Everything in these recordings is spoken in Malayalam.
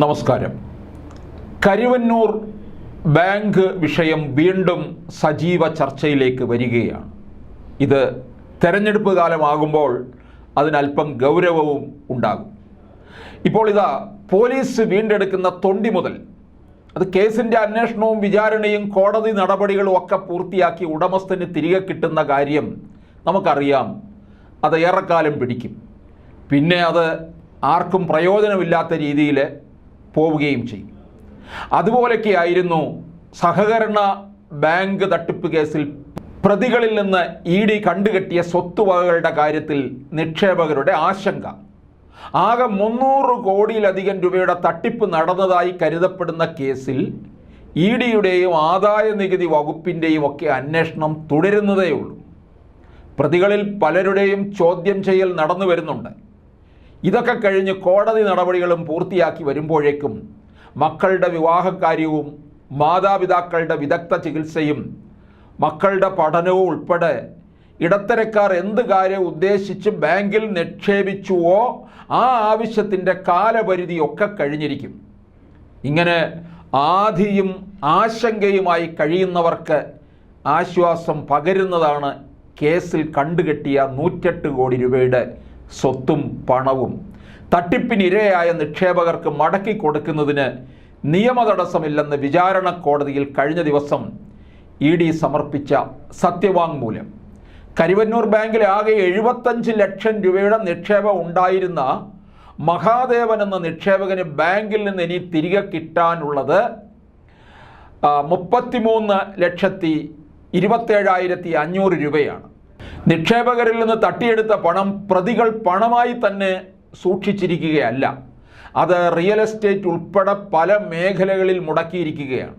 നമസ്കാരം. കരുവന്നൂർ ബാങ്ക് വിഷയം വീണ്ടും സജീവ ചർച്ചയിലേക്ക് വരികയാണ്. ഇത് തെരഞ്ഞെടുപ്പ് കാലമാകുമ്പോൾ അതിനല്പം ഗൗരവവും ഉണ്ടാകും. ഇപ്പോൾ പോലീസ് വീണ്ടെടുക്കുന്ന തൊണ്ടി മുതൽ അത് കേസിൻ്റെ അന്വേഷണവും വിചാരണയും കോടതി നടപടികളും ഒക്കെ പൂർത്തിയാക്കി ഉടമസ്ഥന് തിരികെ കിട്ടുന്ന കാര്യം നമുക്കറിയാം. അത് ഏറെക്കാലം പിടിക്കും. പിന്നെ അത് ആർക്കും പ്രയോജനമില്ലാത്ത രീതിയിൽ പോവുകയും ചെയ്യും. അതുപോലെയൊക്കെയായിരുന്നു സഹകരണ ബാങ്ക് തട്ടിപ്പ് കേസിൽ പ്രതികളിൽ നിന്ന് ED കണ്ടുകെട്ടിയ സ്വത്തുവകകളുടെ കാര്യത്തിൽ നിക്ഷേപകരുടെ ആശങ്ക. ആകെ 300 കോടിയിലധികം രൂപയുടെ തട്ടിപ്പ് നടന്നതായി കരുതപ്പെടുന്ന കേസിൽ EDയുടെയും ആദായ നികുതി വകുപ്പിൻ്റെയും ഒക്കെ അന്വേഷണം തുടരുന്നതേയുള്ളൂ. പ്രതികളിൽ പലരുടെയും ചോദ്യം ചെയ്യൽ നടന്നു വരുന്നുണ്ട്. ഇതൊക്കെ കഴിഞ്ഞ് കോടതി നടപടികളും പൂർത്തിയാക്കി വരുമ്പോഴേക്കും മക്കളുടെ വിവാഹകാര്യവും മാതാപിതാക്കളുടെ വിദഗ്ധ ചികിത്സയും മക്കളുടെ പഠനവും ഉൾപ്പെടെ ഇടത്തരക്കാർ എന്ത് കാര്യം ഉദ്ദേശിച്ച് ബാങ്കിൽ നിക്ഷേപിച്ചുവോ ആ ആവശ്യത്തിൻ്റെ കാലപരിധിയൊക്കെ കഴിഞ്ഞിരിക്കും. ഇങ്ങനെ ആധിയും ആശങ്കയുമായി കഴിയുന്നവർക്ക് ആശ്വാസം പകരുന്നതാണ് കേസിൽ കണ്ടുകെട്ടിയ 108 കോടി രൂപയുടെ സ്വത്തും പണവും തട്ടിപ്പിനിരയായ നിക്ഷേപകർക്ക് മടക്കി കൊടുക്കുന്നതിന് നിയമ തടസ്സമില്ലെന്ന് വിചാരണ കോടതിയിൽ കഴിഞ്ഞ ദിവസം ED സമർപ്പിച്ച സത്യവാങ്മൂലം. കരുവന്നൂർ ബാങ്കിൽ ആകെ 75 ലക്ഷം രൂപയുടെ നിക്ഷേപം ഉണ്ടായിരുന്ന മഹാദേവൻ എന്ന നിക്ഷേപകന് ബാങ്കിൽ നിന്ന് ഇനി തിരികെ കിട്ടാനുള്ളത് 33,27,500 രൂപയാണ്. നിക്ഷേപകരിൽ നിന്ന് തട്ടിയെടുത്ത പണം പ്രതികൾ പണമായി തന്നെ സൂക്ഷിച്ചിരിക്കുകയല്ല. അത് റിയൽ എസ്റ്റേറ്റ് ഉൾപ്പെടെ പല മേഖലകളിൽ മുടക്കിയിരിക്കുകയാണ്.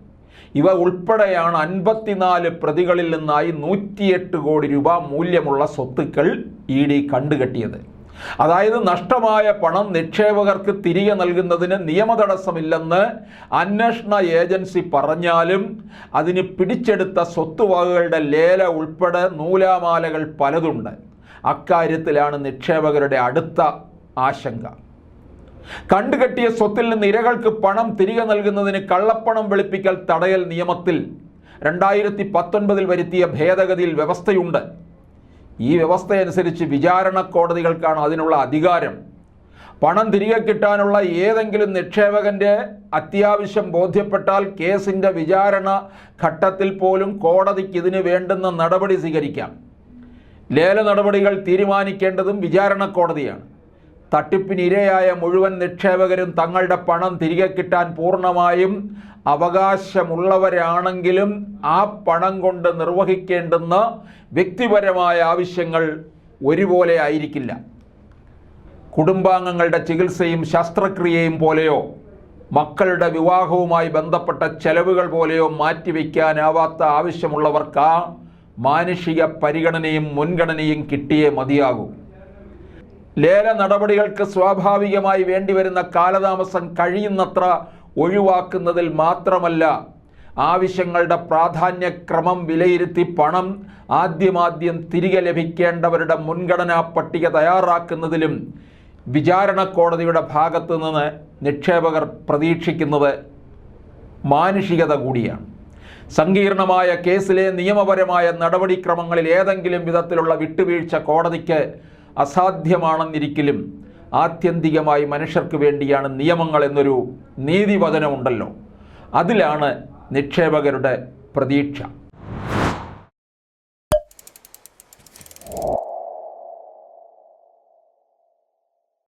ഇവ ഉൾപ്പെടെയാണ് 54 പ്രതികളിൽ നിന്നായി 108 കോടി രൂപ മൂല്യമുള്ള സ്വത്തുക്കൾ ED കണ്ടുകെട്ടിയത്. അതായത് നഷ്ടമായ പണം നിക്ഷേപകർക്ക് തിരികെ നൽകുന്നതിന് നിയമ തടസ്സമില്ലെന്ന് അന്വേഷണ ഏജൻസി പറഞ്ഞാലും അതിന് പിടിച്ചെടുത്ത സ്വത്തുവകകളുടെ ലേല ഉൾപ്പെടെ നൂലാമാലകൾ പലതുണ്ട്. അക്കാര്യത്തിലാണ് നിക്ഷേപകരുടെ അടുത്ത ആശങ്ക. കണ്ടുകെട്ടിയ സ്വത്തിൽ നിന്ന് ഇരകൾക്ക് പണം തിരികെ നൽകുന്നതിന് കള്ളപ്പണം വെളുപ്പിക്കൽ തടയൽ നിയമത്തിൽ 2019 വരുത്തിയ ഭേദഗതിയിൽ വ്യവസ്ഥയുണ്ട്. ഈ വ്യവസ്ഥയനുസരിച്ച് വിചാരണ കോടതികൾക്കാണ് അതിനുള്ള അധികാരം. പണം തിരികെ കിട്ടാനുള്ള ഏതെങ്കിലും നിക്ഷേപകൻ്റെ അത്യാവശ്യം ബോധ്യപ്പെട്ടാൽ കേസിൻ്റെ വിചാരണ ഘട്ടത്തിൽ പോലും കോടതിക്ക് ഇതിന് വേണ്ടുന്ന നടപടി സ്വീകരിക്കാം. ലേല നടപടികൾ തീരുമാനിക്കേണ്ടതും വിചാരണ കോടതിയാണ്. തട്ടിപ്പിനിരയായ മുഴുവൻ നിക്ഷേപകരും തങ്ങളുടെ പണം തിരികെ കിട്ടാൻ പൂർണ്ണമായും അവകാശമുള്ളവരാണെങ്കിലും ആ പണം കൊണ്ട് നിർവഹിക്കേണ്ടുന്ന വ്യക്തിപരമായ ആവശ്യങ്ങൾ ഒരുപോലെ ആയിരിക്കില്ല. കുടുംബാംഗങ്ങളുടെ ചികിത്സയും ശസ്ത്രക്രിയയും പോലെയോ മക്കളുടെ വിവാഹവുമായി ബന്ധപ്പെട്ട ചെലവുകൾ പോലെയോ മാറ്റിവെക്കാനാവാത്ത ആവശ്യമുള്ളവർക്ക് ആ മാനുഷിക പരിഗണനയും മുൻഗണനയും കിട്ടിയേ മതിയാകൂ. ലേല നടപടികൾക്ക് സ്വാഭാവികമായി വേണ്ടിവരുന്ന കാലതാമസം കഴിയുന്നത്ര ഒഴിവാക്കുന്നതിൽ മാത്രമല്ല, ആവശ്യങ്ങളുടെ പ്രാധാന്യക്രമം വിലയിരുത്തി പണം ആദ്യം തിരികെ ലഭിക്കേണ്ടവരുടെ മുൻഗണനാ പട്ടിക തയ്യാറാക്കുന്നതിലും വിചാരണ കോടതിയുടെ ഭാഗത്തു നിന്ന് നിക്ഷേപകർ പ്രതീക്ഷിക്കുന്നത് മാനുഷികത കൂടിയാണ്. സങ്കീർണമായ കേസിലെ നിയമപരമായ നടപടിക്രമങ്ങളിൽ ഏതെങ്കിലും വിധത്തിലുള്ള വിട്ടുവീഴ്ച കോടതിക്ക് അസാധ്യമാണെന്നിരിക്കലും ആത്യന്തികമായി മനുഷ്യർക്ക് വേണ്ടിയാണ് നിയമങ്ങൾ എന്നൊരു നീതിവചനമുണ്ടല്ലോ, അതിലാണ് നിക്ഷേപകരുടെ പ്രതീക്ഷ.